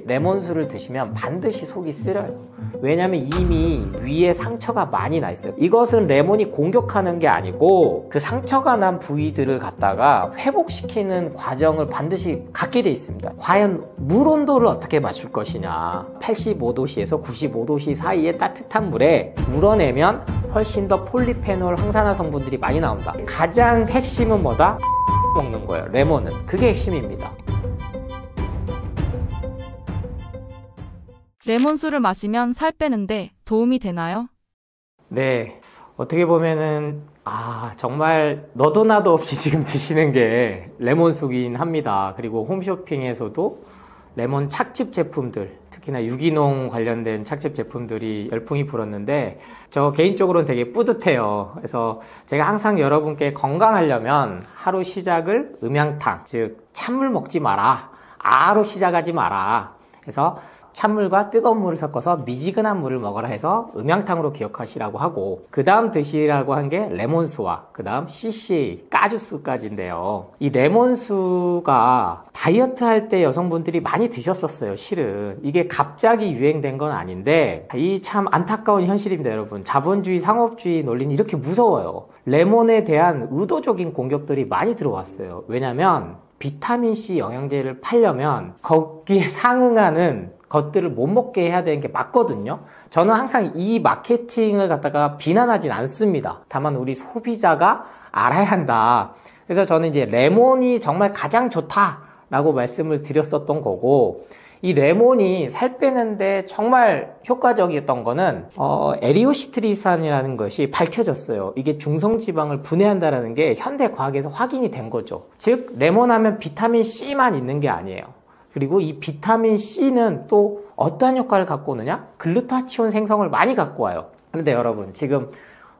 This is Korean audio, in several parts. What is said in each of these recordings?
레몬수를 드시면 반드시 속이 쓰려요. 왜냐면 이미 위에 상처가 많이 나 있어요. 이것은 레몬이 공격하는 게 아니고 그 상처가 난 부위들을 갖다가 회복시키는 과정을 반드시 갖게 돼 있습니다. 과연 물 온도를 어떻게 맞출 것이냐. 85도씨에서 95도씨 사이의 따뜻한 물에 우러내면 훨씬 더 폴리페놀 항산화 성분들이 많이 나온다. 가장 핵심은 뭐다? 먹는 거예요. 레몬은. 그게 핵심입니다. 레몬수를 마시면 살 빼는데 도움이 되나요? 네. 어떻게 보면은 정말 너도 나도 없이 지금 드시는 게 레몬수긴 합니다. 그리고 홈쇼핑에서도 레몬 착즙 제품들, 특히나 유기농 관련된 착즙 제품들이 열풍이 불었는데 저 개인적으로는 되게 뿌듯해요. 그래서 제가 항상 여러분께 건강하려면 하루 시작을 음양탕, 즉 찬물 먹지 마라, 아로 시작하지 마라. 그래서 찬물과 뜨거운 물을 섞어서 미지근한 물을 먹어라 해서 음양탕으로 기억하시라고 하고, 그 다음 드시라고 한 게 레몬수와 그 다음 CC, 까주수까지인데요. 이 레몬수가 다이어트 할 때 여성분들이 많이 드셨었어요. 실은 이게 갑자기 유행된 건 아닌데 이 참 안타까운 현실입니다. 여러분, 자본주의 상업주의 논리는 이렇게 무서워요. 레몬에 대한 의도적인 공격들이 많이 들어왔어요. 왜냐면 비타민C 영양제를 팔려면 거기에 상응하는 것들을 못 먹게 해야 되는 게 맞거든요. 저는 항상 이 마케팅을 갖다가 비난하진 않습니다. 다만 우리 소비자가 알아야 한다. 그래서 저는 이제 레몬이 정말 가장 좋다라고 말씀을 드렸었던 거고, 이 레몬이 살 빼는데 정말 효과적이었던 거는 에리오시트리산이라는 것이 밝혀졌어요. 이게 중성지방을 분해한다는 게 현대 과학에서 확인이 된 거죠. 즉 레몬하면 비타민 C만 있는 게 아니에요. 그리고 이 비타민 C는 또 어떠한 효과를 갖고 오느냐? 글루타치온 생성을 많이 갖고 와요. 그런데 여러분, 지금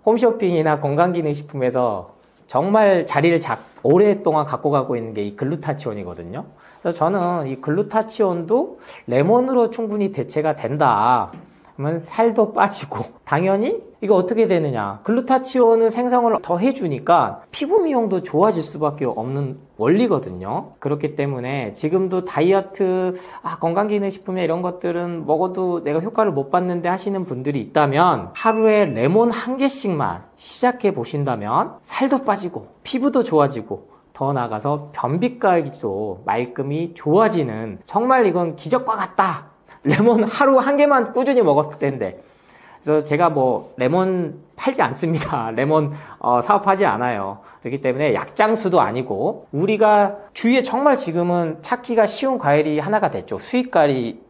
홈쇼핑이나 건강기능식품에서 정말 자리를 오랫동안 갖고 가고 있는 게 이 글루타치온이거든요. 그래서 저는 이 글루타치온도 레몬으로 충분히 대체가 된다. 그러면 살도 빠지고, 당연히 이거 어떻게 되느냐, 글루타치온은 생성을 더 해주니까 피부 미용도 좋아질 수밖에 없는 원리거든요. 그렇기 때문에 지금도 다이어트, 건강기능식품이나 이런 것들은 먹어도 내가 효과를 못 봤는데 하시는 분들이 있다면 하루에 레몬 한 개씩만 시작해 보신다면 살도 빠지고 피부도 좋아지고, 더 나아가서 변비까지도 말끔히 좋아지는, 정말 이건 기적과 같다. 레몬 하루 한 개만 꾸준히 먹었을 텐데. 그래서 제가 레몬 팔지 않습니다. 레몬 사업하지 않아요. 그렇기 때문에 약장수도 아니고, 우리가 주위에 정말 지금은 찾기가 쉬운 과일이 하나가 됐죠. 수익과일이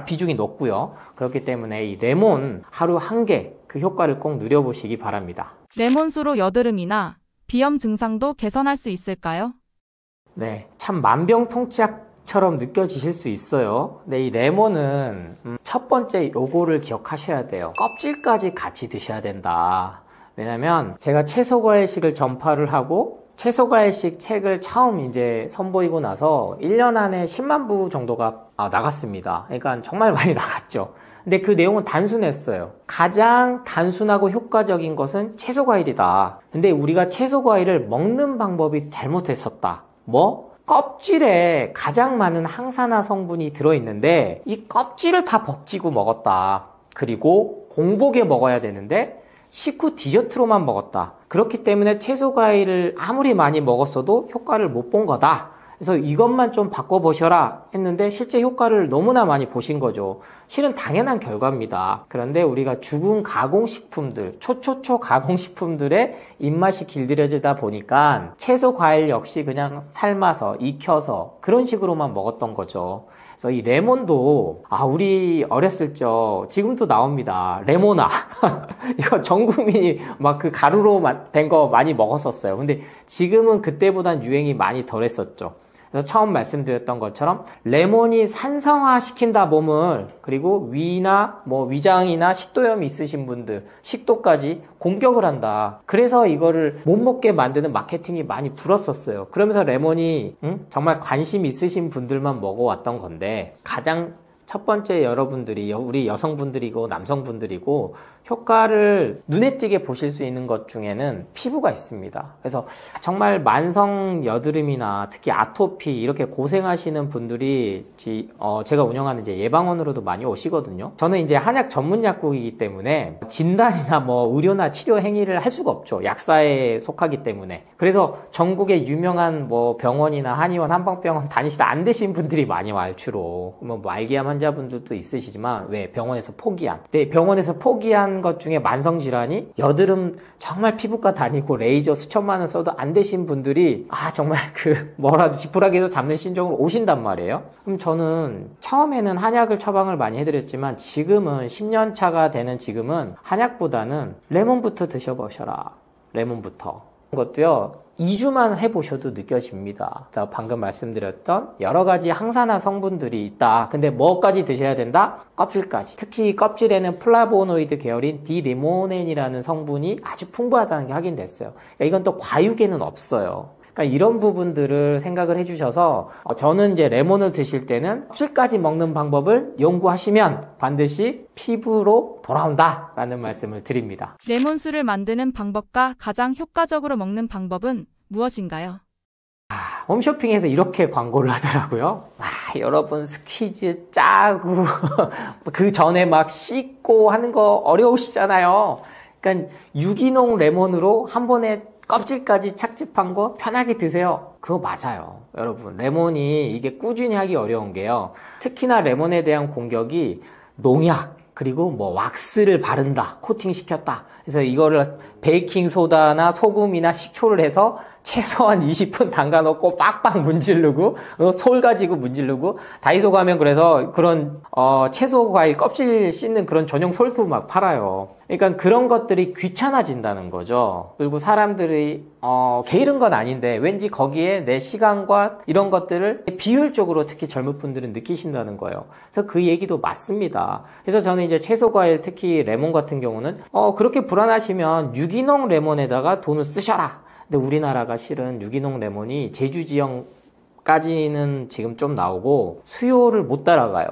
비중이 높고요. 그렇기 때문에 이 레몬 하루 한 개, 그 효과를 꼭 누려보시기 바랍니다. 레몬수로 여드름이나 비염 증상도 개선할 수 있을까요? 네, 참 만병통치약처럼 느껴지실 수 있어요. 근데 이 레몬은 첫 번째 요거를 기억하셔야 돼요. 껍질까지 같이 드셔야 된다. 왜냐면 제가 채소과일식을 전파를 하고 채소과일식 책을 처음 이제 선보이고 나서 1년 안에 10만 부 정도가 나갔습니다. 그러니까 정말 많이 나갔죠. 근데 그 내용은 단순했어요. 가장 단순하고 효과적인 것은 채소과일이다. 근데 우리가 채소과일을 먹는 방법이 잘못했었다. 껍질에 가장 많은 항산화 성분이 들어있는데 이 껍질을 다 벗기고 먹었다. 그리고 공복에 먹어야 되는데 식후 디저트로만 먹었다. 그렇기 때문에 채소과일을 아무리 많이 먹었어도 효과를 못 본 거다. 그래서 이것만 좀 바꿔보셔라 했는데 실제 효과를 너무나 많이 보신 거죠. 실은 당연한 결과입니다. 그런데 우리가 죽은 가공식품들, 초초초 가공식품들의 입맛이 길들여지다 보니까 채소, 과일 역시 그냥 삶아서, 익혀서 그런 식으로만 먹었던 거죠. 그래서 이 레몬도 우리 어렸을 적, 지금도 나옵니다. 레모나. 이거 전 국민이 막 그 가루로 된 거 많이 먹었었어요. 근데 지금은 그때보단 유행이 많이 덜했었죠. 그래서 처음 말씀드렸던 것처럼 레몬이 산성화 시킨다, 몸을. 그리고 위나 위장이나 식도염이 있으신 분들, 식도까지 공격을 한다. 그래서 이거를 못 먹게 만드는 마케팅이 많이 불었었어요. 그러면서 레몬이 정말 관심 있으신 분들만 먹어왔던 건데, 가장 첫 번째 여러분들이 우리 여성분들이고 남성분들이고 효과를 눈에 띄게 보실 수 있는 것 중에는 피부가 있습니다. 그래서 정말 만성 여드름이나 특히 아토피 이렇게 고생하시는 분들이 제가 운영하는 이제 예방원으로도 많이 오시거든요. 저는 이제 한약 전문 약국이기 때문에 진단이나 뭐 의료나 치료 행위를 할 수가 없죠. 약사에 속하기 때문에. 그래서 전국의 유명한 뭐 병원이나 한의원, 한방병원 다니시다 안 되신 분들이 많이 와요, 주로. 뭐 말기암 환자분들도 있으시지만 왜 병원에서 포기한. 네, 병원에서 포기한 것 중에 만성 질환이 여드름 정말 피부과 다니고 레이저 수천만 원 써도 안 되신 분들이 정말 뭐라도 지푸라기에서 잡는 심정으로 오신단 말이에요. 그럼 저는 처음에는 한약을 처방을 많이 해드렸지만 지금은 10년 차가 되는 지금은 한약보다는 레몬부터 드셔보셔라. 레몬부터. 것도요 2주만 해보셔도 느껴집니다. 방금 말씀드렸던 여러 가지 항산화 성분들이 있다. 근데 뭐까지 드셔야 된다? 껍질까지. 특히 껍질에는 플라보노이드 계열인 비리모넨이라는 성분이 아주 풍부하다는 게 확인됐어요. 그러니까 이건 또 과육에는 없어요. 그러니까 이런 부분들을 생각을 해주셔서 저는 이제 레몬을 드실 때는 껍질까지 먹는 방법을 연구하시면 반드시 피부로 돌아온다라는 말씀을 드립니다. 레몬수를 만드는 방법과 가장 효과적으로 먹는 방법은 무엇인가요? 홈쇼핑에서 이렇게 광고를 하더라고요. 여러분 스퀴즈 짜고 그 전에 막 씻고 하는 거 어려우시잖아요. 그러니까 유기농 레몬으로 한 번에 껍질까지 착즙한 거 편하게 드세요. 그거 맞아요. 여러분 레몬이 이게 꾸준히 하기 어려운 게요. 특히나 레몬에 대한 공격이 농약 그리고 뭐 왁스를 바른다, 코팅시켰다. 그래서 이거를 베이킹소다나 소금이나 식초를 해서 최소한 20분 담가놓고 빡빡 문지르고 솔 가지고 문지르고 다이소 가면 그래서 그런 채소 과일 껍질 씻는 그런 전용 솔도 막 팔아요. 그러니까 그런 것들이 귀찮아진다는 거죠. 그리고 사람들이 게으른 건 아닌데 왠지 거기에 내 시간과 이런 것들을 비효율적으로 특히 젊은 분들은 느끼신다는 거예요. 그래서 그 얘기도 맞습니다. 그래서 저는 이제 채소 과일 특히 레몬 같은 경우는 그렇게 불안하시면 유기농 레몬에다가 돈을 쓰셔라. 근데 우리나라가 실은 유기농 레몬이 제주 지역까지는 지금 좀 나오고 수요를 못 따라가요.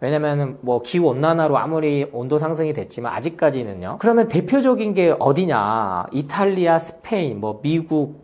왜냐면은 뭐 기후 온난화로 아무리 온도 상승이 됐지만 아직까지는요. 그러면 대표적인 게 어디냐? 이탈리아, 스페인, 뭐 미국,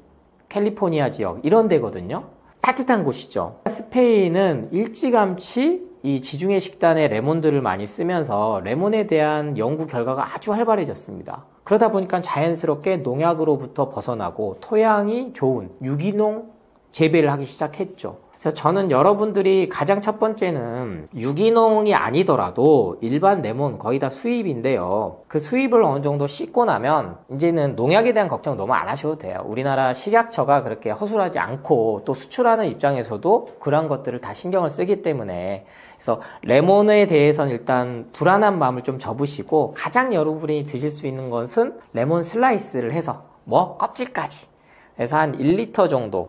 캘리포니아 지역 이런 데거든요. 따뜻한 곳이죠. 스페인은 일찌감치 이 지중해 식단에 레몬들을 많이 쓰면서 레몬에 대한 연구 결과가 아주 활발해졌습니다. 그러다 보니까 자연스럽게 농약으로부터 벗어나고 토양이 좋은 유기농 재배를 하기 시작했죠. 그래서 저는 여러분들이 가장 첫 번째는 유기농이 아니더라도 일반 레몬 거의 다 수입인데요. 그 수입을 어느 정도 씻고 나면 이제는 농약에 대한 걱정 너무 안 하셔도 돼요. 우리나라 식약처가 그렇게 허술하지 않고 또 수출하는 입장에서도 그런 것들을 다 신경을 쓰기 때문에 그래서 레몬에 대해서는 일단 불안한 마음을 좀 접으시고 가장 여러분이 드실 수 있는 것은 레몬 슬라이스를 해서 뭐 껍질까지 그래서 한 1리터 정도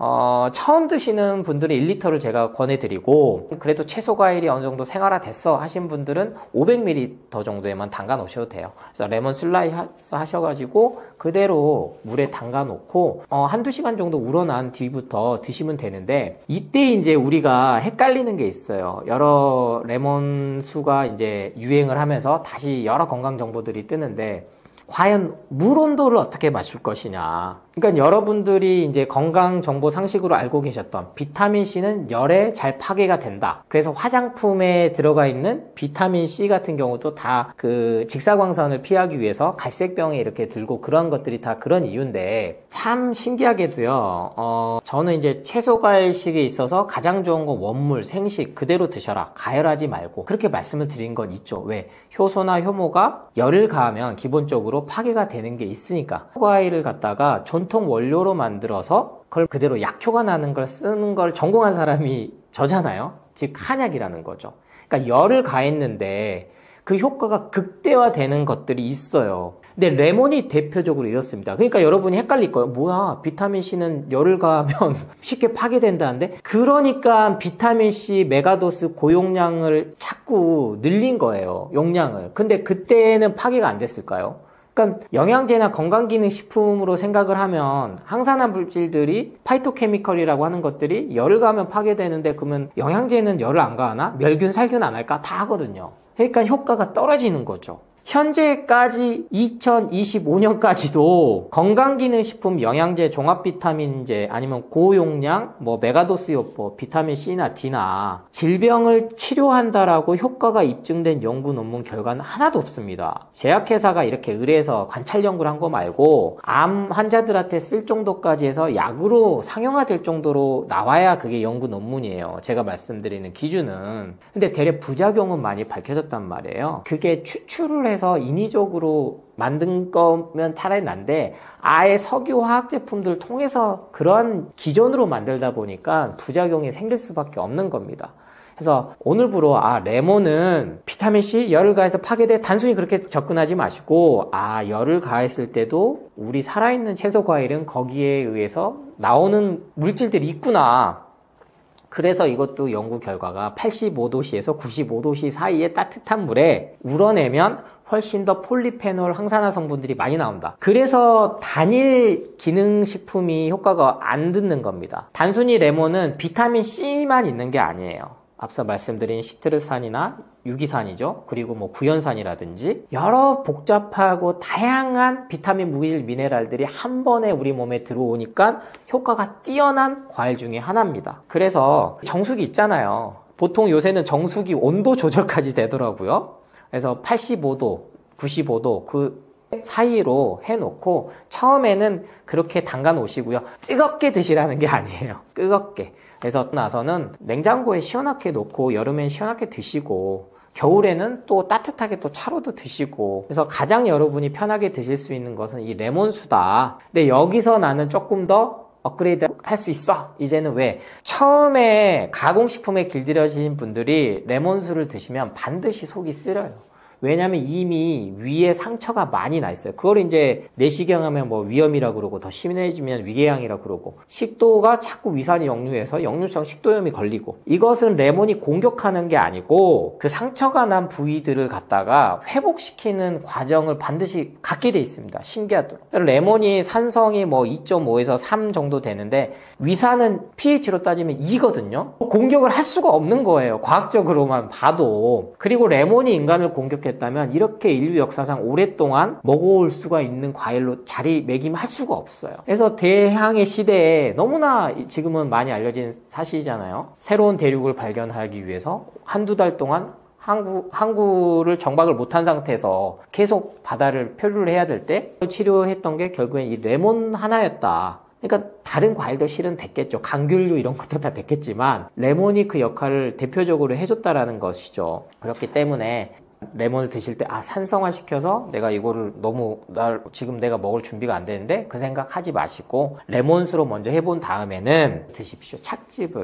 처음 드시는 분들은 1리터를 제가 권해드리고 그래도 채소 과일이 어느 정도 생활화 됐어 하신 분들은 500ml 정도에만 담가 놓으셔도 돼요. 그래서 레몬 슬라이스 하셔가지고 그대로 물에 담가 놓고 한두 시간 정도 우러난 뒤부터 드시면 되는데 이때 이제 우리가 헷갈리는 게 있어요. 여러 레몬 수가 이제 유행을 하면서 다시 여러 건강 정보들이 뜨는데 과연 물 온도를 어떻게 맞출 것이냐. 그러니까 여러분들이 이제 건강 정보 상식으로 알고 계셨던 비타민 C는 열에 잘 파괴가 된다. 그래서 화장품에 들어가 있는 비타민 C 같은 경우도 다 그 직사광선을 피하기 위해서 갈색병에 이렇게 들고 그런 것들이 다 그런 이유인데 참 신기하게도요. 저는 이제 채소 과일식에 있어서 가장 좋은 건 원물, 생식 그대로 드셔라. 가열하지 말고 그렇게 말씀을 드린 건 있죠. 왜? 효소나 효모가 열을 가하면 기본적으로 파괴가 되는 게 있으니까 과일을 갖다가 전통 원료로 만들어서 그걸 그대로 약효가 나는 걸 쓰는 걸 전공한 사람이 저잖아요. 즉 한약이라는 거죠. 그러니까 열을 가했는데 그 효과가 극대화되는 것들이 있어요. 근데 레몬이 대표적으로 이렇습니다. 그러니까 여러분이 헷갈릴 거예요. 뭐야 비타민C는 열을 가하면 쉽게 파괴된다는데 그러니까 비타민C 메가도스 고용량을 자꾸 늘린 거예요. 용량을. 근데 그때는 파괴가 안 됐을까요? 그러니까 영양제나 건강기능식품으로 생각을 하면 항산화 물질들이 파이토케미컬이라고 하는 것들이 열을 가하면 파괴되는데 그러면 영양제는 열을 안 가하나? 멸균, 살균 안 할까? 다 하거든요. 그러니까 효과가 떨어지는 거죠. 현재까지 2025년까지도 건강기능식품, 영양제, 종합비타민제 아니면 고용량, 메가도스 요법, 비타민 C나 D나 질병을 치료한다라고 효과가 입증된 연구 논문 결과는 하나도 없습니다. 제약회사가 이렇게 의뢰해서 관찰 연구를 한 거 말고 암 환자들한테 쓸 정도까지 해서 약으로 상용화될 정도로 나와야 그게 연구 논문이에요. 제가 말씀드리는 기준은. 근데 대략 부작용은 많이 밝혀졌단 말이에요. 그게 추출을 해서 인위적으로 만든 거면 차라리 난데 아예 석유 화학 제품들 통해서 그런 기존으로 만들다 보니까 부작용이 생길 수밖에 없는 겁니다. 그래서 오늘부로 레몬은 비타민C 열을 가해서 파괴돼 단순히 그렇게 접근하지 마시고 열을 가했을 때도 우리 살아있는 채소 과일은 거기에 의해서 나오는 물질들이 있구나. 그래서 이것도 연구 결과가 85도씨에서 95도씨 사이의 따뜻한 물에 우러내면 훨씬 더 폴리페놀 항산화 성분들이 많이 나온다. 그래서 단일 기능식품이 효과가 안 듣는 겁니다. 단순히 레몬은 비타민 C만 있는 게 아니에요. 앞서 말씀드린 시트르산이나 유기산이죠. 그리고 구연산이라든지 여러 복잡하고 다양한 비타민, 무기질, 미네랄들이 한 번에 우리 몸에 들어오니까 효과가 뛰어난 과일 중에 하나입니다. 그래서 정수기 있잖아요. 보통 요새는 정수기 온도 조절까지 되더라고요. 그래서 85도, 95도 그 사이로 해놓고 처음에는 그렇게 담가 놓으시고요. 뜨겁게 드시라는 게 아니에요. 뜨겁게. 그래서 나서는 냉장고에 시원하게 놓고 여름엔 시원하게 드시고 겨울에는 또 따뜻하게 또 차로도 드시고 그래서 가장 여러분이 편하게 드실 수 있는 것은 이 레몬수다. 근데 여기서 나는 조금 더 업그레이드 할 수 있어. 이제는 왜? 처음에 가공식품에 길들여진 분들이 레몬수를 드시면 반드시 속이 쓰려요. 왜냐면 이미 위에 상처가 많이 나 있어요. 그걸 이제 내시경하면 위염이라 그러고 더 심해지면 위궤양이라 그러고 식도가 자꾸 위산이 역류해서 역류성 식도염이 걸리고 이것은 레몬이 공격하는 게 아니고 그 상처가 난 부위들을 갖다가 회복시키는 과정을 반드시 갖게 돼 있습니다. 신기하도록. 레몬이 산성이 2.5에서 3 정도 되는데 위산은 pH로 따지면 2거든요. 공격을 할 수가 없는 거예요. 과학적으로만 봐도. 그리고 레몬이 인간을 공격했다면 이렇게 인류 역사상 오랫동안 먹어올 수가 있는 과일로 자리매김할 수가 없어요. 그래서 대항해 시대에 너무나 지금은 많이 알려진 사실이잖아요. 새로운 대륙을 발견하기 위해서 한두 달 동안 항구를 정박을 못한 상태에서 계속 바다를 표류를 해야 될 때 치료했던 게 결국엔 이 레몬 하나였다. 그러니까 다른 과일도 실은 됐겠죠. 감귤류 이런 것도 다 됐겠지만 레몬이 그 역할을 대표적으로 해줬다라는 것이죠. 그렇기 때문에 레몬을 드실 때 산성화 시켜서 내가 이거를 지금 내가 먹을 준비가 안 되는데 그 생각하지 마시고 레몬수로 먼저 해본 다음에는 드십시오. 착즙.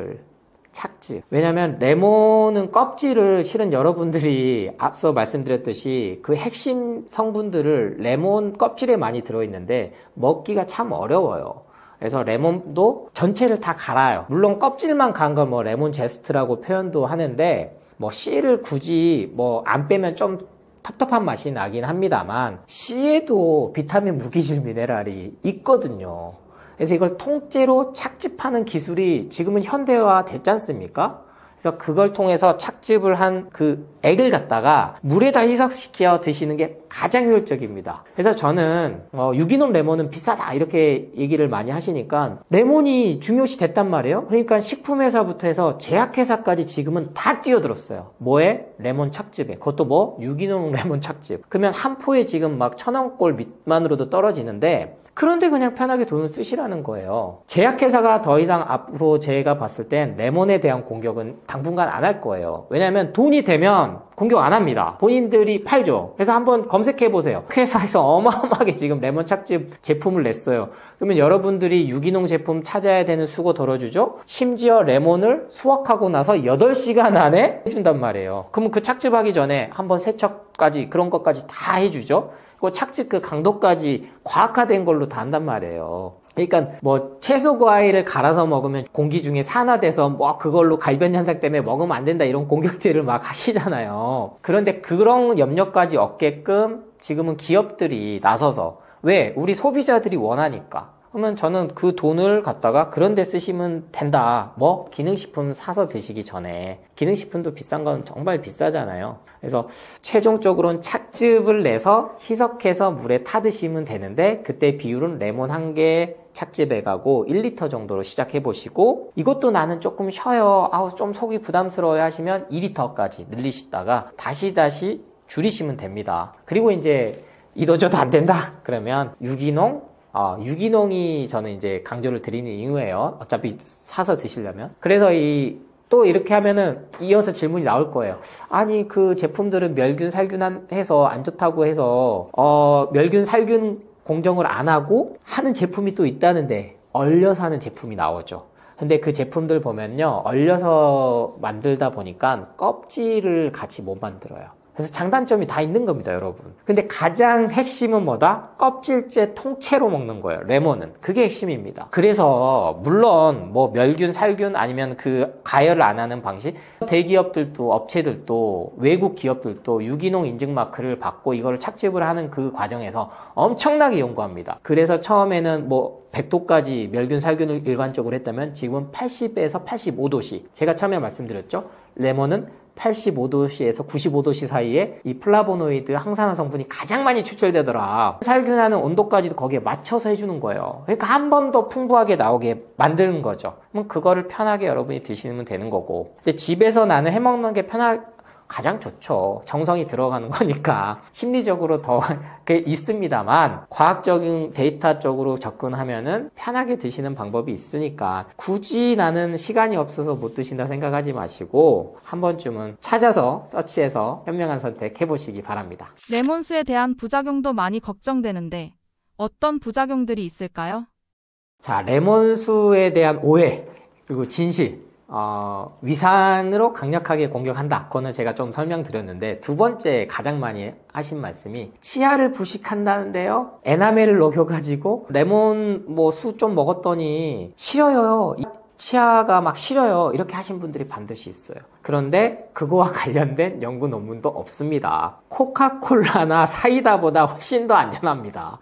왜냐면 레몬은 껍질을 실은 여러분들이 앞서 말씀드렸듯이 그 핵심 성분들을 레몬 껍질에 많이 들어있는데 먹기가 참 어려워요. 그래서 레몬도 전체를 다 갈아요. 물론 껍질만 간 걸 레몬 제스트라고 표현도 하는데 씨를 굳이 안 빼면 좀 텁텁한 맛이 나긴 합니다만 씨에도 비타민, 무기질, 미네랄이 있거든요. 그래서 이걸 통째로 착즙하는 기술이 지금은 현대화 됐지 않습니까? 그래서 그걸 통해서 착즙을 한 그 액을 갖다가 물에다 희석시켜 드시는 게 가장 효율적입니다. 그래서 저는 유기농 레몬은 비싸다 이렇게 얘기를 많이 하시니까 레몬이 중요시 됐단 말이에요. 그러니까 식품회사부터 해서 제약회사까지 지금은 다 뛰어들었어요. 뭐에? 레몬 착즙에. 그것도 유기농 레몬 착즙. 그러면 한 포에 지금 1,000원꼴 밑만으로도 떨어지는데 그런데 그냥 편하게 돈을 쓰시라는 거예요. 제약회사가 더 이상 앞으로 제가 봤을 땐 레몬에 대한 공격은 당분간 안 할 거예요. 왜냐하면 돈이 되면 공격 안 합니다. 본인들이 팔죠. 그래서 한번 검색해보세요. 회사에서 어마어마하게 지금 레몬 착즙 제품을 냈어요. 그러면 여러분들이 유기농 제품 찾아야 되는 수고 덜어주죠? 심지어 레몬을 수확하고 나서 8시간 안에 해준단 말이에요. 그러면 그 착즙하기 전에 한번 세척까지 그런 것까지 다 해주죠? 그 착즙 그 강도까지 과학화된 걸로 다 한단 말이에요. 그러니까 뭐 채소 과일을 갈아서 먹으면 공기 중에 산화돼서 뭐 그걸로 갈변 현상 때문에 먹으면 안 된다 이런 공격들을 막 하시잖아요. 그런데 그런 염려까지 없게끔 지금은 기업들이 나서서 왜? 우리 소비자들이 원하니까. 그러면 저는 그 돈을 갖다가 그런 데 쓰시면 된다. 뭐 기능식품 사서 드시기 전에. 기능식품도 비싼 건 정말 비싸잖아요. 그래서 최종적으로는 착즙을 내서 희석해서 물에 타 드시면 되는데 그때 비율은 레몬 1개 착즙해 가고 1리터 정도로 시작해 보시고 이것도 나는 조금 쉬어요. 좀 속이 부담스러워요 하시면 2리터까지 늘리시다가 다시 줄이시면 됩니다. 그리고 이제 이도저도 안 된다. 그러면 유기농이 저는 이제 강조를 드리는 이유예요. 어차피 사서 드시려면. 그래서 또 이렇게 하면은 이어서 질문이 나올 거예요. 아니, 그 제품들은 멸균, 살균 해서 안 좋다고 해서, 멸균, 살균 공정을 안 하고 하는 제품이 또 있다는데, 얼려서 하는 제품이 나오죠. 근데 그 제품들 보면요, 얼려서 만들다 보니까 껍질을 같이 못 만들어요. 그래서 장단점이 다 있는 겁니다, 여러분. 근데 가장 핵심은 뭐다? 껍질째 통째로 먹는 거예요, 레몬은. 그게 핵심입니다. 그래서 물론 뭐 멸균, 살균 아니면 그 가열을 안 하는 방식, 대기업들도 업체들도 외국 기업들도 유기농 인증 마크를 받고 이걸 착즙을 하는 그 과정에서 엄청나게 연구합니다. 그래서 처음에는 뭐 100도까지 멸균, 살균을 일반적으로 했다면 지금은 80에서 85도씨. 제가 처음에 말씀드렸죠? 레몬은 85도씨에서 95도씨 사이에 이 플라보노이드 항산화 성분이 가장 많이 추출되더라. 살균하는 온도까지도 거기에 맞춰서 해주는 거예요. 그러니까 한 번 더 풍부하게 나오게 만드는 거죠. 그럼 그거를 편하게 여러분이 드시면 되는 거고. 근데 집에서 나는 해먹는 게 가장 좋죠. 정성이 들어가는 거니까. 심리적으로 더 있습니다만 과학적인 데이터적으로 접근하면은 편하게 드시는 방법이 있으니까 굳이 나는 시간이 없어서 못 드신다 생각하지 마시고 한 번쯤은 찾아서 서치해서 현명한 선택 해보시기 바랍니다. 레몬수에 대한 부작용도 많이 걱정되는데 어떤 부작용들이 있을까요? 자, 레몬수에 대한 오해 그리고 진실 위산으로 강력하게 공격한다. 그거는 제가 좀 설명드렸는데 두 번째 가장 많이 하신 말씀이 치아를 부식한다는데요. 에나멜을 녹여가지고 레몬 수 좀 먹었더니 싫어요. 치아가 막 시려요. 이렇게 하신 분들이 반드시 있어요. 그런데 그거와 관련된 연구 논문도 없습니다. 코카콜라나 사이다보다 훨씬 더 안전합니다.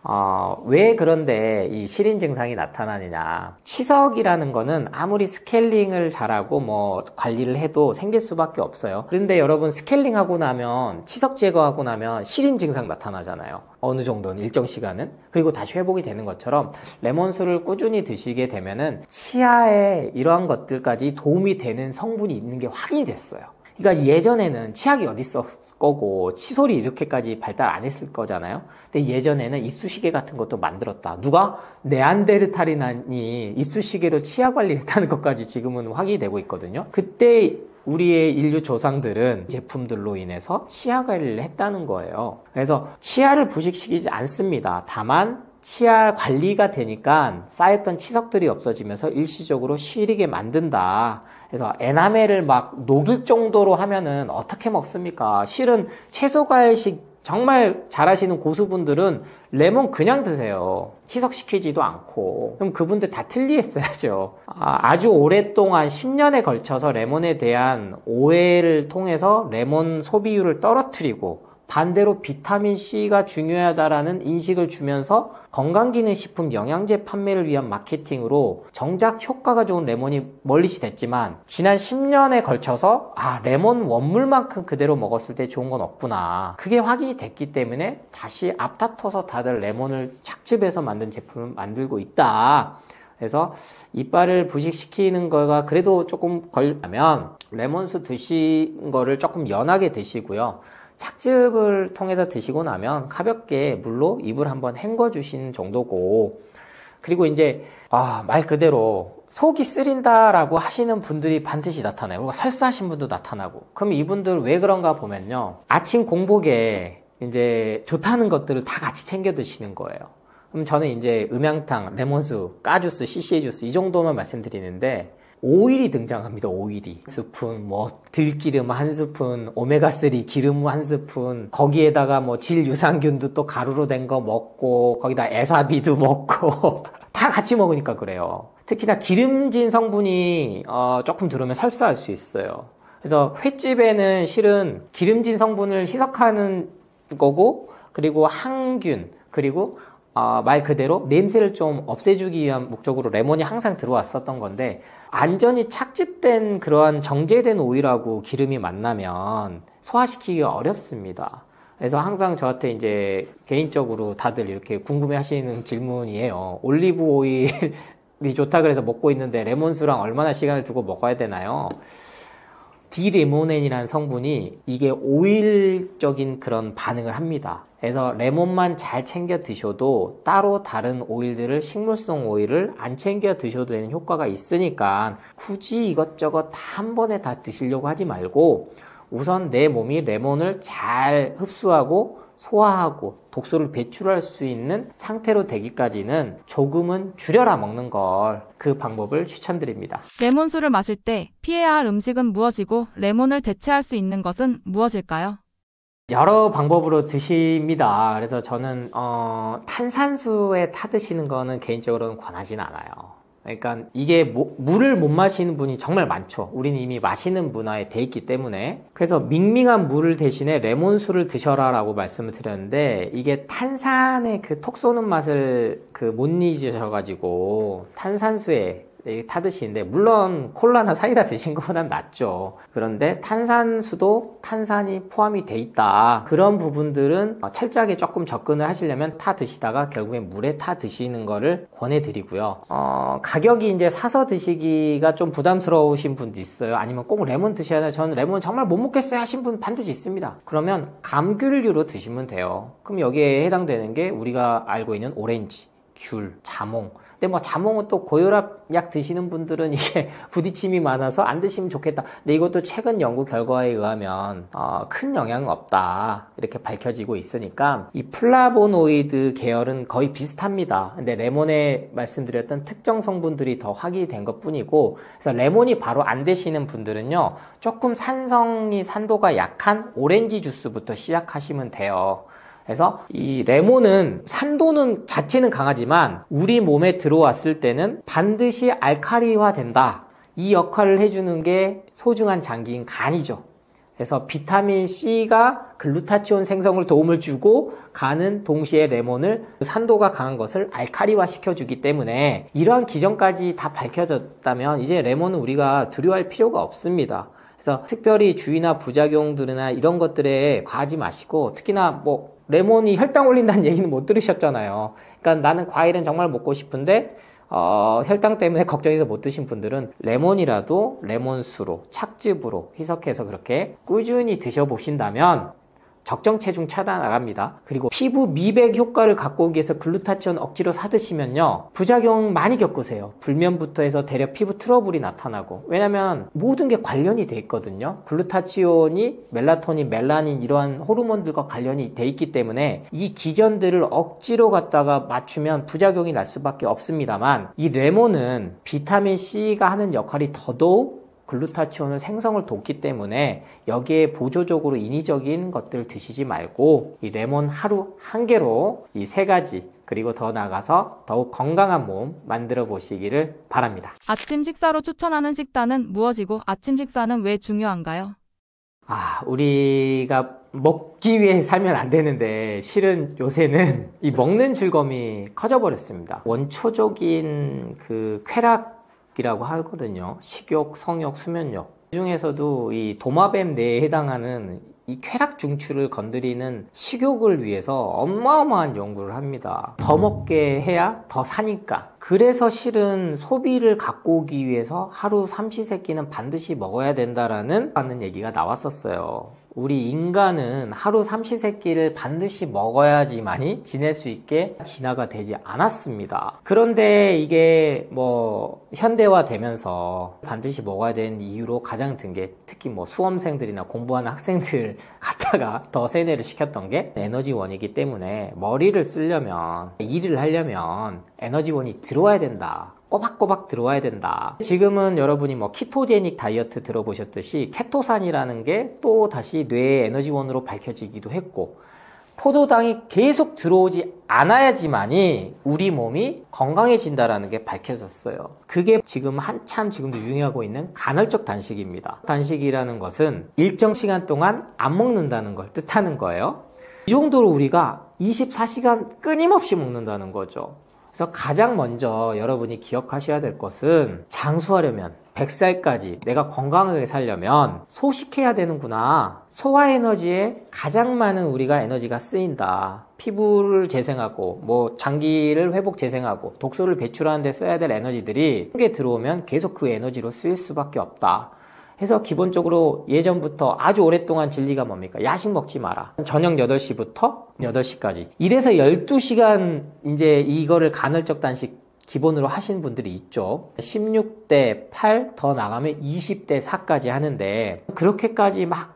왜 그런데 이 실인 증상이 나타나느냐. 치석이라는 거는 아무리 스케일링을 잘하고 뭐 관리를 해도 생길 수밖에 없어요. 그런데 여러분 스케일링하고 나면 치석 제거하고 나면 실인 증상 나타나잖아요. 어느 정도는 일정 시간은. 그리고 다시 회복이 되는 것처럼 레몬수를 꾸준히 드시게 되면은 치아에 이러한 것들까지 도움이 되는 성분이 있는 게 확인이 됐어요. 그러니까 예전에는 치약이 어디 있었을 거고 칫솔이 이렇게까지 발달 안 했을 거잖아요. 근데 예전에는 이쑤시개 같은 것도 만들었다. 누가? 네안데르탈인이 이쑤시개로 치아 관리를 했다는 것까지 지금은 확인이 되고 있거든요. 그때 우리의 인류 조상들은 제품들로 인해서 치아 관리를 했다는 거예요. 그래서 치아를 부식시키지 않습니다. 다만 치아 관리가 되니까 쌓였던 치석들이 없어지면서 일시적으로 시리게 만든다. 그래서 에나멜을 막 녹일 정도로 하면은 어떻게 먹습니까? 실은 채소 과일식 정말 잘하시는 고수분들은 레몬 그냥 드세요. 희석시키지도 않고. 그럼 그분들 다 틀리했어야죠. 아주 오랫동안 10년에 걸쳐서 레몬에 대한 오해를 통해서 레몬 소비율을 떨어뜨리고 반대로 비타민C가 중요하다라는 인식을 주면서 건강기능식품 영양제 판매를 위한 마케팅으로 정작 효과가 좋은 레몬이 멀리시 됐지만 지난 10년에 걸쳐서 레몬 원물만큼 그대로 먹었을 때 좋은 건 없구나. 그게 확인이 됐기 때문에 다시 앞다퉈서 다들 레몬을 착즙해서 만든 제품을 만들고 있다. 그래서 이빨을 부식시키는 거가 그래도 조금 걸리면 레몬수 드신 거를 조금 연하게 드시고요. 착즙을 통해서 드시고 나면 가볍게 물로 입을 한번 헹궈 주시는 정도고, 그리고 이제 말 그대로 속이 쓰린다라고 하시는 분들이 반드시 나타나요. 그리고 설사하신 분도 나타나고. 그럼 이분들 왜 그런가 보면요, 아침 공복에 이제 좋다는 것들을 다 같이 챙겨 드시는 거예요. 그럼 저는 이제 음양탕, 레몬수, 까주스, CCA 주스 이 정도만 말씀드리는데 오일이 등장합니다. 오일이 스푼, 들기름 한 스푼, 오메가3 기름 한 스푼, 거기에다가 질 유산균도 또 가루로 된 거 먹고, 거기다 에사비도 먹고 다 같이 먹으니까 그래요. 특히나 기름진 성분이 조금 들으면 설사할 수 있어요. 그래서 횟집에는 실은 기름진 성분을 희석하는 거고, 그리고 항균, 그리고 말 그대로 냄새를 좀 없애주기 위한 목적으로 레몬이 항상 들어왔었던 건데, 안전히 착즙된 그러한 정제된 오일하고 기름이 만나면 소화시키기가 어렵습니다. 그래서 항상 저한테 이제 개인적으로 다들 이렇게 궁금해 하시는 질문이에요. 올리브 오일이 좋다 그래서 먹고 있는데 레몬수랑 얼마나 시간을 두고 먹어야 되나요? 디레모넨이라는 성분이 이게 오일적인 그런 반응을 합니다. 그래서 레몬만 잘 챙겨 드셔도 따로 다른 오일들을, 식물성 오일을 안 챙겨 드셔도 되는 효과가 있으니까 굳이 이것저것 다 한 번에 다 드시려고 하지 말고 우선 내 몸이 레몬을 잘 흡수하고 소화하고 독소를 배출할 수 있는 상태로 되기까지는 조금은 줄여라 먹는 걸, 그 방법을 추천드립니다. 레몬수를 마실 때 피해야 할 음식은 무엇이고 레몬을 대체할 수 있는 것은 무엇일까요? 여러 방법으로 드십니다. 그래서 저는 탄산수에 타 드시는 거는 개인적으로는 권하진 않아요. 그러니까 이게 물을 못 마시는 분이 정말 많죠. 우리는 이미 마시는 문화에 돼 있기 때문에. 그래서 밍밍한 물 대신에 레몬수를 드셔라 라고 말씀을 드렸는데, 이게 탄산의 그 톡 쏘는 맛을 못 잊으셔가지고 탄산수에 타드시는데, 물론 콜라나 사이다 드신 것보단 낫죠. 그런데 탄산수도 탄산이 포함이 돼 있다. 그런 부분들은 철저하게 조금 접근을 하시려면 타 드시다가 결국엔 물에 타 드시는 거를 권해드리고요. 가격이 이제 사서 드시기가 좀 부담스러우신 분도 있어요. 아니면 꼭 레몬 드셔야 돼요. 저는 레몬 정말 못 먹겠어요 하신 분 반드시 있습니다. 그러면 감귤류로 드시면 돼요. 그럼 여기에 해당되는 게 우리가 알고 있는 오렌지, 귤, 자몽. 근데 뭐 자몽은 또 고혈압 약 드시는 분들은 이게 부딪힘이 많아서 안 드시면 좋겠다. 근데 이것도 최근 연구 결과에 의하면 큰 영향은 없다 이렇게 밝혀지고 있으니까 이 플라보노이드 계열은 거의 비슷합니다. 근데 레몬에 말씀드렸던 특정 성분들이 더 확인된 것 뿐이고, 그래서 레몬이 바로 안 되시는 분들은요, 조금 산도가 약한 오렌지 주스부터 시작하시면 돼요. 그래서 이 레몬은 산도는 자체는 강하지만 우리 몸에 들어왔을 때는 반드시 알칼리화 된다. 이 역할을 해주는 게 소중한 장기인 간이죠. 그래서 비타민 C가 글루타치온 생성을 도움을 주고, 간은 동시에 레몬을 산도가 강한 것을 알칼리화 시켜주기 때문에 이러한 기전까지 다 밝혀졌다면 이제 레몬은 우리가 두려워할 필요가 없습니다. 그래서 특별히 주의나 부작용들이나 이런 것들에 과하지 마시고, 특히나 레몬이 혈당 올린다는 얘기는 못 들으셨잖아요. 그러니까 나는 과일은 정말 먹고 싶은데 혈당 때문에 걱정해서 못 드신 분들은 레몬이라도 레몬수로, 착즙으로 희석해서 그렇게 꾸준히 드셔보신다면 적정 체중 차단 나갑니다. 그리고 피부 미백 효과를 갖고 오기 위해서 글루타치온 억지로 사드시면요, 부작용 많이 겪으세요. 불면부터 해서 대려 피부 트러블이 나타나고. 왜냐면 모든 게 관련이 돼 있거든요. 글루타치온이 멜라토닌, 멜라닌 이러한 호르몬들과 관련이 돼 있기 때문에 이 기전들을 억지로 갖다가 맞추면 부작용이 날 수밖에 없습니다만, 이 레몬은 비타민 C가 하는 역할이 더더욱 글루타치온을 생성을 돕기 때문에 여기에 보조적으로 인위적인 것들을 드시지 말고 이 레몬 하루 한 개로 이 세 가지, 그리고 더 나아가서 더욱 건강한 몸 만들어 보시기를 바랍니다. 아침 식사로 추천하는 식단은 무엇이고 아침 식사는 왜 중요한가요? 우리가 먹기 위해 살면 안 되는데 실은 요새는 이 먹는 즐거움이 커져버렸습니다. 원초적인 그 쾌락이라고 하거든요. 식욕, 성욕, 수면욕. 그 중에서도 이 도마뱀 뇌에 해당하는 이 쾌락 중추를 건드리는 식욕을 위해서 어마어마한 연구를 합니다. 더 먹게 해야 더 사니까. 그래서 실은 소비를 갖고 오기 위해서 하루 삼시세끼는 반드시 먹어야 된다라는 얘기가 나왔었어요. 우리 인간은 하루 삼시세끼를 반드시 먹어야지만이 지낼 수 있게 진화가 되지 않았습니다. 그런데 이게 현대화되면서 반드시 먹어야 되는 이유로 가장 든 게, 특히 수험생들이나 공부하는 학생들 갖다가 더 세뇌를 시켰던 게 에너지원이기 때문에 머리를 쓰려면, 일을 하려면 에너지원이 들어와야 된다. 꼬박꼬박 들어와야 된다. 지금은 여러분이 키토제닉 다이어트 들어보셨듯이 케토산이라는 게 또 다시 뇌의 에너지원으로 밝혀지기도 했고, 포도당이 계속 들어오지 않아야지만이 우리 몸이 건강해진다라는 게 밝혀졌어요. 그게 지금 한참 지금도 유행하고 있는 간헐적 단식입니다. 단식이라는 것은 일정 시간 동안 안 먹는다는 걸 뜻하는 거예요. 이 정도로 우리가 24시간 끊임없이 먹는다는 거죠. 그래서 가장 먼저 여러분이 기억하셔야 될 것은 장수하려면 100살까지 내가 건강하게 살려면 소식해야 되는구나. 소화에너지에 가장 많은 우리가 에너지가 쓰인다. 피부를 재생하고 뭐 장기를 회복 재생하고 독소를 배출하는 데 써야 될 에너지들이 한개 들어오면 계속 그 에너지로 쓰일 수밖에 없다. 해서 기본적으로 예전부터 아주 오랫동안 진리가 뭡니까? 야식 먹지 마라. 저녁 8시부터 8시까지. 이래서 12시간 이제 이거를 간헐적 단식 기본으로 하신 분들이 있죠. 16대 8 더 나가면 20대 4까지 하는데 그렇게까지 막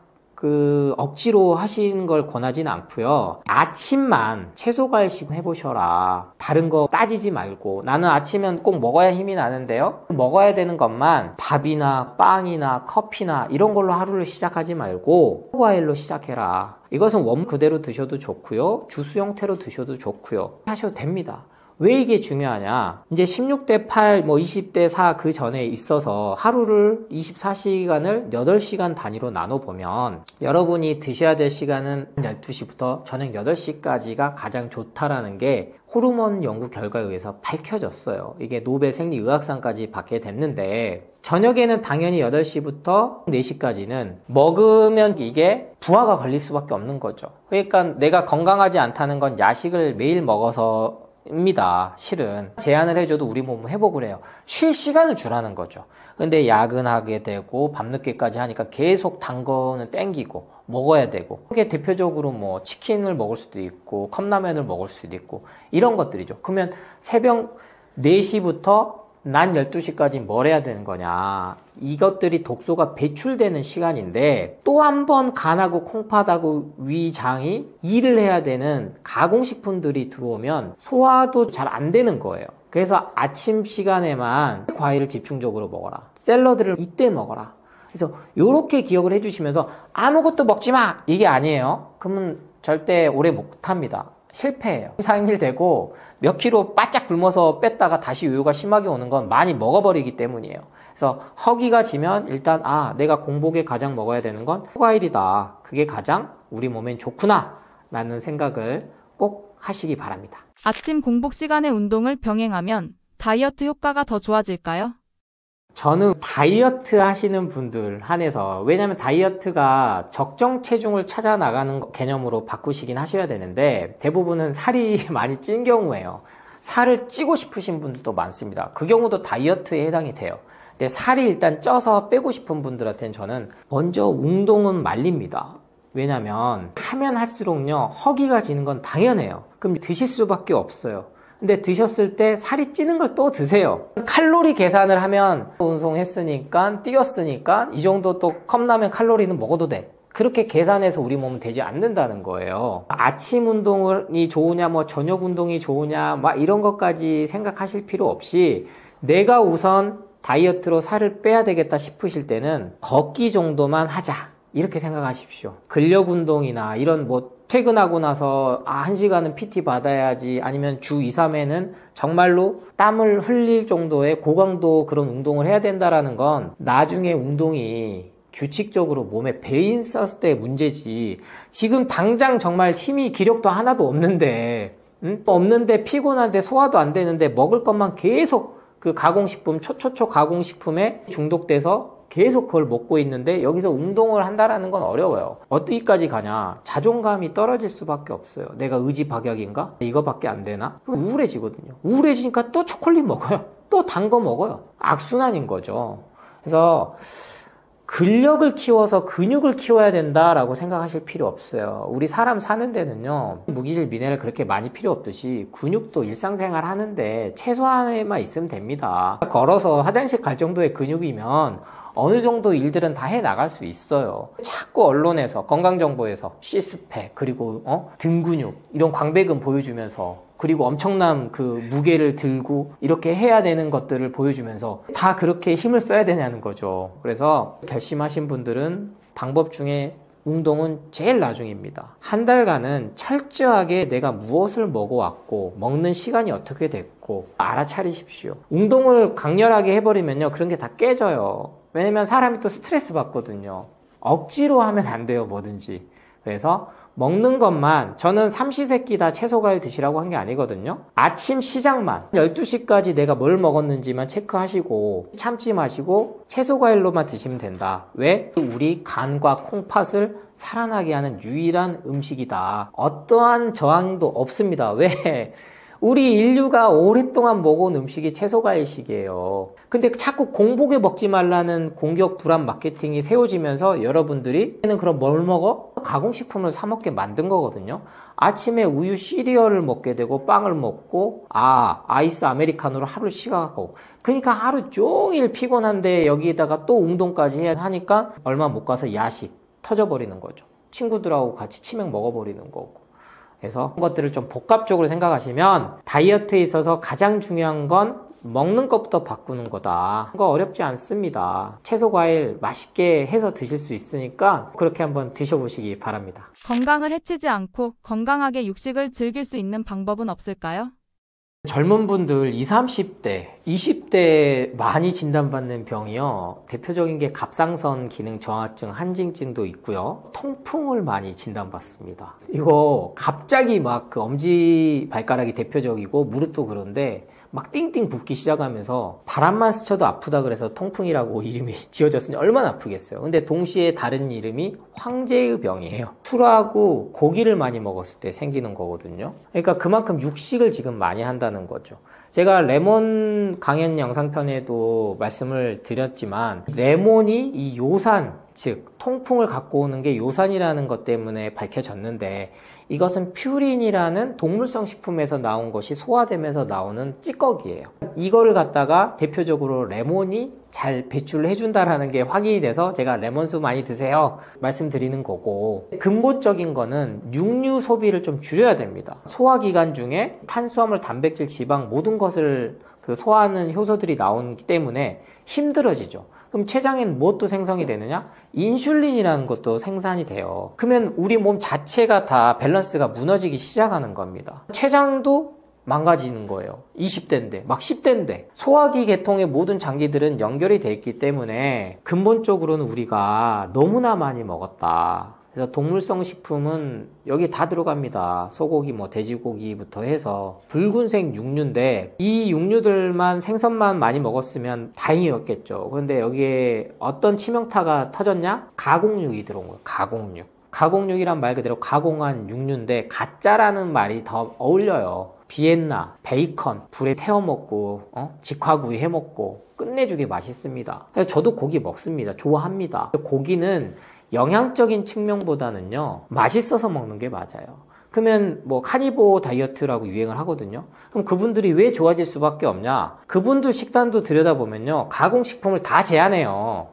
억지로 하시는 걸 권하진 않고요. 아침만 채소 과일식 해보셔라. 다른 거 따지지 말고. 나는 아침엔 꼭 먹어야 힘이 나는데요. 먹어야 되는 것만 밥이나 빵이나 커피나 이런 걸로 하루를 시작하지 말고 과일로 시작해라. 이것은 원 그대로 드셔도 좋고요. 주스 형태로 드셔도 좋고요. 하셔도 됩니다. 왜 이게 중요하냐? 이제 16대 8, 20대 4 그 전에 있어서 하루를 24시간을 8시간 단위로 나눠보면 여러분이 드셔야 될 시간은 12시부터 저녁 8시까지가 가장 좋다라는 게 호르몬 연구 결과에 의해서 밝혀졌어요. 이게 노벨 생리의학상까지 받게 됐는데 저녁에는 당연히 8시부터 4시까지는 먹으면 이게 부하가 걸릴 수밖에 없는 거죠. 그러니까 내가 건강하지 않다는 건 야식을 매일 먹어서 입니다. 실은 제한을 해줘도 우리 몸은 회복을 해요. 쉴 시간을 주라는 거죠. 근데 야근하게 되고 밤늦게까지 하니까 계속 단 거는 땡기고 먹어야 되고 그게 대표적으로 뭐 치킨을 먹을 수도 있고 컵라면을 먹을 수도 있고 이런 것들이죠. 그러면 새벽 4시부터 난 12시까지 뭘 해야 되는 거냐. 이것들이 독소가 배출되는 시간인데 또 한 번 간하고 콩팥하고 위장이 일을 해야 되는 가공식품들이 들어오면 소화도 잘 안 되는 거예요. 그래서 아침 시간에만 과일을 집중적으로 먹어라. 샐러드를 이때 먹어라. 그래서 이렇게 기억을 해주시면서 아무것도 먹지 마! 이게 아니에요. 그러면 절대 오래 못합니다. 실패해요. 3, 4일 되고 몇 킬로 바짝 굶어서 뺐다가 다시 요요가 심하게 오는 건 많이 먹어버리기 때문이에요. 그래서 허기가 지면 일단 내가 공복에 가장 먹어야 되는 건 과일이다. 그게 가장 우리 몸엔 좋구나 라는 생각을 꼭 하시기 바랍니다. 아침 공복 시간에 운동을 병행하면 다이어트 효과가 더 좋아질까요? 저는 다이어트 하시는 분들 한해서 왜냐하면 다이어트가 적정 체중을 찾아 나가는 개념으로 바꾸시긴 하셔야 되는데 대부분은 살이 많이 찐 경우에요. 살을 찌고 싶으신 분들도 많습니다. 그 경우도 다이어트에 해당이 돼요. 근데 살이 일단 쪄서 빼고 싶은 분들한테는 저는 먼저 운동은 말립니다. 왜냐면 하면 할수록요 허기가 지는 건 당연해요. 그럼 드실 수밖에 없어요. 근데 드셨을 때 살이 찌는 걸 또 드세요. 칼로리 계산을 하면 운동했으니까 뛰었으니까 이 정도 또 컵라면 칼로리는 먹어도 돼. 그렇게 계산해서 우리 몸은 되지 않는다는 거예요. 아침 운동이 좋으냐 뭐 저녁 운동이 좋으냐 막 이런 것까지 생각하실 필요 없이 내가 우선 다이어트로 살을 빼야 되겠다 싶으실 때는 걷기 정도만 하자 이렇게 생각하십시오. 근력 운동이나 이런 퇴근하고 나서 1시간은 PT 받아야지 아니면 주 2, 3회는 정말로 땀을 흘릴 정도의 고강도 그런 운동을 해야 된다라는 건 나중에 운동이 규칙적으로 몸에 배인 썼을 때의 문제지 지금 당장 정말 힘이 기력도 하나도 없는데 없는데 피곤한데 소화도 안 되는데 먹을 것만 계속 그 가공식품 초초초 가공식품에 중독돼서 계속 그걸 먹고 있는데 여기서 운동을 한다라는 건 어려워요. 어디까지 가냐? 자존감이 떨어질 수밖에 없어요. 내가 의지박약인가? 이거밖에 안 되나? 우울해지거든요. 우울해지니까 또 초콜릿 먹어요. 또 단 거 먹어요. 악순환인 거죠. 그래서 근력을 키워서 근육을 키워야 된다라고 생각하실 필요 없어요. 우리 사람 사는 데는요 무기질 미네랄 그렇게 많이 필요 없듯이 근육도 일상생활 하는데 최소한에만 있으면 됩니다. 걸어서 화장실 갈 정도의 근육이면 어느 정도 일들은 다 해나갈 수 있어요. 자꾸 언론에서 건강정보에서 시스팩 그리고 등 근육 이런 광배근 보여주면서 그리고 엄청난 그 무게를 들고 이렇게 해야 되는 것들을 보여주면서 다 그렇게 힘을 써야 되냐는 거죠. 그래서 결심하신 분들은 방법 중에 운동은 제일 나중입니다. 한 달간은 철저하게 내가 무엇을 먹어왔고 먹는 시간이 어떻게 됐고 알아차리십시오. 운동을 강렬하게 해버리면요, 그런 게 다 깨져요. 왜냐면 사람이 또 스트레스 받거든요. 억지로 하면 안 돼요, 뭐든지. 그래서 먹는 것만, 저는 삼시세끼 다 채소과일 드시라고 한 게 아니거든요. 아침 시작만 12시까지 내가 뭘 먹었는지만 체크하시고 참지 마시고 채소과일로만 드시면 된다. 왜? 우리 간과 콩팥을 살아나게 하는 유일한 음식이다. 어떠한 저항도 없습니다. 왜? 우리 인류가 오랫동안 먹어온 음식이 채소과일식이에요. 근데 자꾸 공복에 먹지 말라는 공격 불안 마케팅이 세워지면서 여러분들이 그럼 뭘 먹어? 가공식품을 사 먹게 만든 거거든요. 아침에 우유 시리얼을 먹게 되고 빵을 먹고 아이스 아메리카노로 하루 시작하고, 그러니까 하루 종일 피곤한데 여기에다가 또 운동까지 해야 하니까 얼마 못 가서 야식 터져버리는 거죠. 친구들하고 같이 치맥 먹어버리는 거고. 그래서 그런 것들을 좀 복합적으로 생각하시면 다이어트에 있어서 가장 중요한 건 먹는 것부터 바꾸는 거다. 그거 어렵지 않습니다. 채소 과일 맛있게 해서 드실 수 있으니까 그렇게 한번 드셔보시기 바랍니다. 건강을 해치지 않고 건강하게 육식을 즐길 수 있는 방법은 없을까요? 젊은 분들 20, 30대, 20대 많이 진단받는 병이요. 대표적인 게 갑상선 기능 저하증, 한징증도 있고요. 통풍을 많이 진단받습니다. 이거 갑자기 막 그 엄지 발가락이 대표적이고 무릎도 그런데 막 띵띵 붓기 시작하면서 바람만 스쳐도 아프다 그래서 통풍이라고 이름이 지어졌으니 얼마나 아프겠어요. 근데 동시에 다른 이름이 황제의 병이에요. 술하고 고기를 많이 먹었을 때 생기는 거거든요. 그러니까 그만큼 육식을 지금 많이 한다는 거죠. 제가 레몬 강연 영상편에도 말씀을 드렸지만 레몬이 이 요산, 즉 통풍을 갖고 오는 게 요산이라는 것 때문에 밝혀졌는데, 이것은 퓨린이라는 동물성 식품에서 나온 것이 소화되면서 나오는 찌꺼기예요. 이거를 갖다가 대표적으로 레몬이 잘 배출을 해준다라는 게 확인이 돼서 제가 레몬수 많이 드세요 말씀드리는 거고, 근본적인 거는 육류 소비를 좀 줄여야 됩니다. 소화기관 중에 탄수화물, 단백질, 지방 모든 것을 그 소화하는 효소들이 나오기 때문에 힘들어지죠. 그럼 췌장에는 무엇도 생성이 되느냐? 인슐린이라는 것도 생산이 돼요. 그러면 우리 몸 자체가 다 밸런스가 무너지기 시작하는 겁니다. 췌장도 망가지는 거예요. 20대인데 막 10대인데 소화기 계통의 모든 장기들은 연결이 돼 있기 때문에 근본적으로는 우리가 너무나 많이 먹었다. 그래서 동물성 식품은 여기 다 들어갑니다. 소고기, 돼지고기부터 해서 붉은색 육류인데 이 육류들만 생선만 많이 먹었으면 다행이었겠죠. 그런데 여기에 어떤 치명타가 터졌냐? 가공육이 들어온 거예요. 가공육. 가공육이란 말 그대로 가공한 육류인데 가짜라는 말이 더 어울려요. 비엔나, 베이컨 불에 태워 먹고 직화구이 해 먹고 끝내주게 맛있습니다. 그래서 저도 고기 먹습니다. 좋아합니다. 고기는 영양적인 측면보다는요, 맛있어서 먹는 게 맞아요. 그러면 카니보 다이어트라고 유행을 하거든요. 그럼 그분들이 왜 좋아질 수밖에 없냐? 그분들 식단도 들여다보면요, 가공식품을 다 제한해요.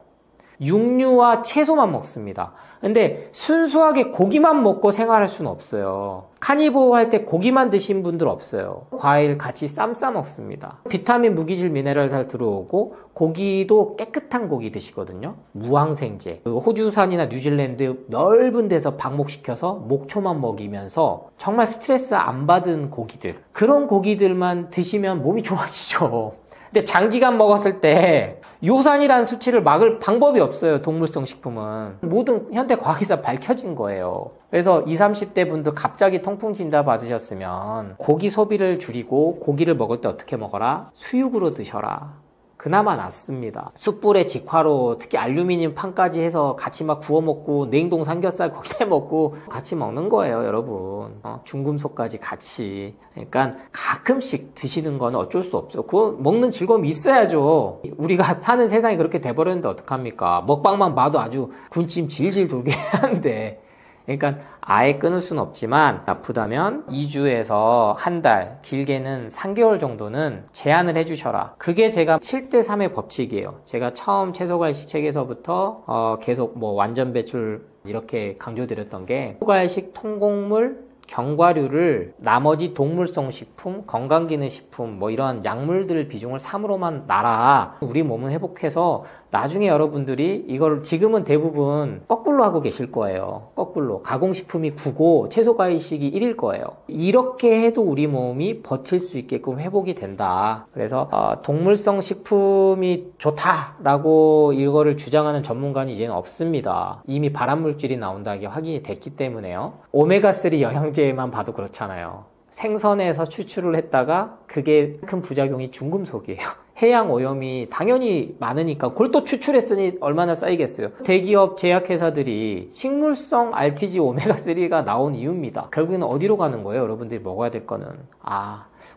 육류와 채소만 먹습니다. 근데 순수하게 고기만 먹고 생활할 수는 없어요. 카니보 할 때 고기만 드신 분들 없어요. 과일 같이 쌈 싸 먹습니다. 비타민, 무기질, 미네랄 잘 들어오고 고기도 깨끗한 고기 드시거든요. 무항생제. 호주산이나 뉴질랜드 넓은 데서 방목시켜서 목초만 먹이면서 정말 스트레스 안 받은 고기들, 그런 고기들만 드시면 몸이 좋아지죠. 근데 장기간 먹었을 때 요산이라는 수치를 막을 방법이 없어요. 동물성 식품은. 모든 현대 과학에서 밝혀진 거예요. 그래서 20, 30대 분들 갑자기 통풍 진단 받으셨으면 고기 소비를 줄이고 고기를 먹을 때 어떻게 먹어라? 수육으로 드셔라. 그나마 낫습니다. 숯불에 직화로 특히 알루미늄 판까지 해서 같이 막 구워 먹고 냉동 삼겹살 거기다 먹고 같이 먹는 거예요, 여러분. 중금속까지 같이. 그러니까 가끔씩 드시는 건 어쩔 수 없어요. 그거 먹는 즐거움이 있어야죠. 우리가 사는 세상이 그렇게 돼버렸는데 어떡합니까? 먹방만 봐도 아주 군침 질질 돌게 하는데. 그러니까 아예 끊을 수는 없지만 아프다면 2주에서 한 달, 길게는 3개월 정도는 제한을 해주셔라. 그게 제가 7대3의 법칙이에요. 제가 처음 채소과일식 책에서부터 계속 완전 배출 이렇게 강조드렸던 게 채소과일식 통곡물 견과류를 나머지 동물성 식품, 건강기능식품 이런 약물들 비중을 3으로만 놔라. 우리 몸은 회복해서 나중에 여러분들이 이걸 지금은 대부분 거꾸로 하고 계실 거예요. 거꾸로. 가공식품이 9고 채소과일식이 1일 거예요. 이렇게 해도 우리 몸이 버틸 수 있게끔 회복이 된다. 그래서 동물성 식품이 좋다라고 이거를 주장하는 전문가는 이제는 없습니다. 이미 발암물질이 나온다는 게 확인이 됐기 때문에요. 오메가3 영양제만 봐도 그렇잖아요. 생선에서 추출을 했다가 그게 큰 부작용이 중금속이에요. 해양 오염이 당연히 많으니까 그걸 또 추출했으니 얼마나 쌓이겠어요. 대기업 제약회사들이 식물성 RTG 오메가3가 나온 이유입니다. 결국에는 어디로 가는 거예요? 여러분들이 먹어야 될 거는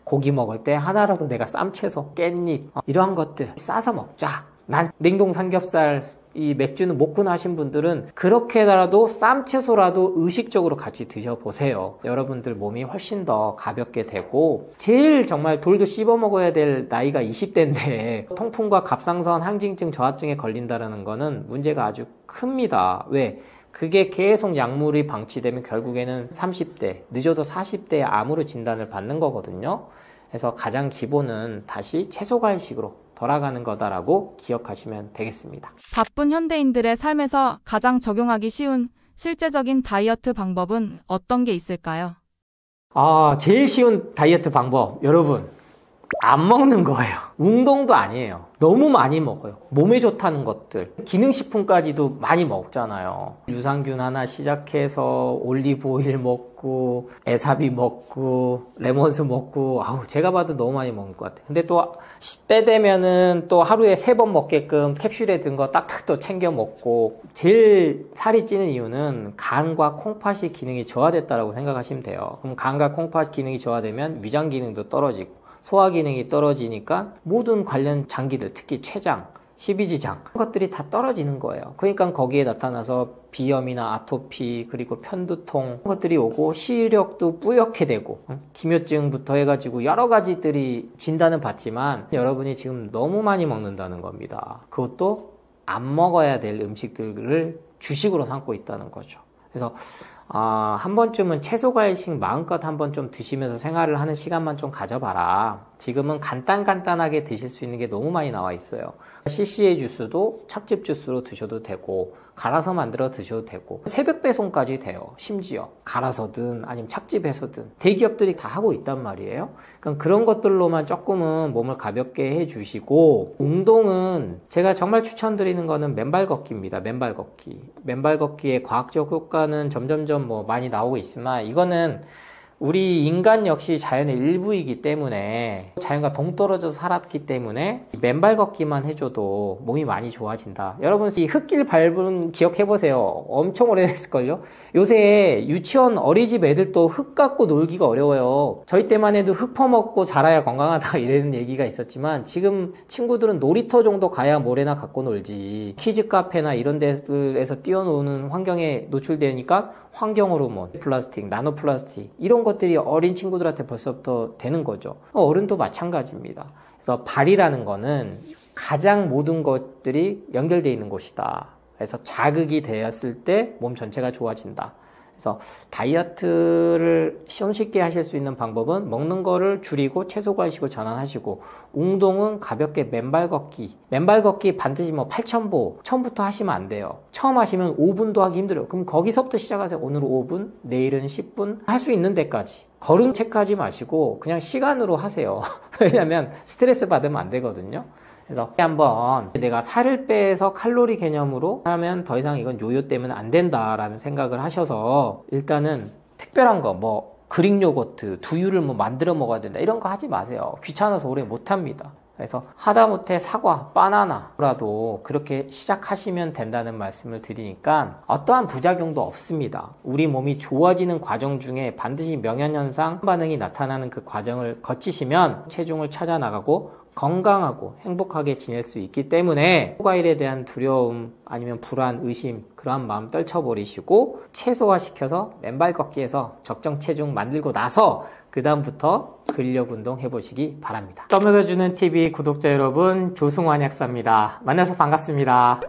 고기 먹을 때 하나라도 내가 쌈채소, 깻잎 이러한 것들 싸서 먹자. 난 냉동 삼겹살, 이 맥주는 먹구나 하신 분들은 그렇게라도 쌈채소라도 의식적으로 같이 드셔보세요. 여러분들 몸이 훨씬 더 가볍게 되고 제일 정말 돌도 씹어 먹어야 될 나이가 20대인데 통풍과 갑상선 항진증 저하증에 걸린다는 거는 문제가 아주 큽니다. 왜? 그게 계속 약물이 방치되면 결국에는 30대, 늦어도 40대에 암으로 진단을 받는 거거든요. 그래서 가장 기본은 다시 채소과일식으로 돌아가는 거다라고 기억하시면 되겠습니다. 바쁜 현대인들의 삶에서 가장 적용하기 쉬운 실제적인 다이어트 방법은 어떤 게 있을까요? 제일 쉬운 다이어트 방법, 여러분, 안 먹는 거예요. 운동도 아니에요. 너무 많이 먹어요. 몸에 좋다는 것들, 기능식품까지도 많이 먹잖아요. 유산균 하나 시작해서 올리브 오일 먹고 에사비 먹고 레몬수 먹고 제가 봐도 너무 많이 먹는 것 같아요. 근데 또 때 되면은 또 하루에 3번 먹게끔 캡슐에 든 거 딱딱 또 챙겨 먹고 제일 살이 찌는 이유는 간과 콩팥이 기능이 저하됐다라고 생각하시면 돼요. 그럼 간과 콩팥 기능이 저하되면 위장 기능도 떨어지고 소화 기능이 떨어지니까 모든 관련 장기들, 특히 췌장, 십이지장 그런 것들이 다 떨어지는 거예요. 그러니까 거기에 나타나서 비염이나 아토피 그리고 편두통 그런 것들이 오고 시력도 뿌옇게 되고 기묘증부터 해가지고 여러 가지들이 진단은 받지만 여러분이 지금 너무 많이 먹는다는 겁니다. 그것도 안 먹어야 될 음식들을 주식으로 삼고 있다는 거죠. 그래서 한 번쯤은 채소과일식 마음껏 한번 좀 드시면서 생활을 하는 시간만 좀 가져봐라. 지금은 간단하게 드실 수 있는 게 너무 많이 나와 있어요. CCA 주스도 착즙 주스로 드셔도 되고 갈아서 만들어 드셔도 되고 새벽 배송까지 돼요. 심지어 갈아서든 아니면 착즙해서든 대기업들이 다 하고 있단 말이에요. 그러니까 그런 것들로만 조금은 몸을 가볍게 해주시고 운동은 제가 정말 추천드리는 거는 맨발 걷기입니다. 맨발 걷기. 맨발 걷기의 과학적 효과는 점점점 많이 나오고 있으나 이거는 우리 인간 역시 자연의 일부이기 때문에 자연과 동떨어져서 살았기 때문에 맨발 걷기만 해줘도 몸이 많이 좋아진다. 여러분 이 흙길 밟은 기억해보세요. 엄청 오래됐을걸요? 요새 유치원 어린이집 애들도 흙 갖고 놀기가 어려워요. 저희 때만 해도 흙 퍼먹고 자라야 건강하다 이런 얘기가 있었지만 지금 친구들은 놀이터 정도 가야 모래나 갖고 놀지 키즈 카페나 이런 데들에서 뛰어노는 환경에 노출되니까 환경 호르몬, 플라스틱, 나노 플라스틱 이런 것들이 어린 친구들한테 벌써부터 되는 거죠. 어른도 마찬가지입니다. 그래서 발이라는 거는 가장 모든 것들이 연결되어 있는 곳이다. 그래서 자극이 되었을 때 몸 전체가 좋아진다. 그래서 다이어트를 손쉽게 하실 수 있는 방법은 먹는 거를 줄이고 채소과일식으로 전환하시고 운동은 가볍게 맨발 걷기 반드시 8,000보 처음부터 하시면 안 돼요. 처음 하시면 5분도 하기 힘들어요. 그럼 거기서부터 시작하세요. 오늘은 5분, 내일은 10분 할 수 있는 데까지. 걸음 체크하지 마시고 그냥 시간으로 하세요. 왜냐면 스트레스 받으면 안 되거든요. 그래서 한번 내가 살을 빼서 칼로리 개념으로 하면 더 이상 이건 요요 때문에 안 된다라는 생각을 하셔서 일단은 특별한 거 그릭 요거트, 두유를 만들어 먹어야 된다 이런 거 하지 마세요. 귀찮아서 오래 못 합니다. 그래서 하다못해 사과, 바나나라도 그렇게 시작하시면 된다는 말씀을 드리니까 어떠한 부작용도 없습니다. 우리 몸이 좋아지는 과정 중에 반드시 명현현상 반응이 나타나는 그 과정을 거치시면 체중을 찾아 나가고 건강하고 행복하게 지낼 수 있기 때문에 과일에 대한 두려움 아니면 불안, 의심 그러한 마음 떨쳐버리시고 최소화시켜서 맨발 걷기에서 적정 체중 만들고 나서 그 다음부터 근력 운동 해보시기 바랍니다. 떠먹여주는 TV 구독자 여러분, 조승환 약사입니다. 만나서 반갑습니다.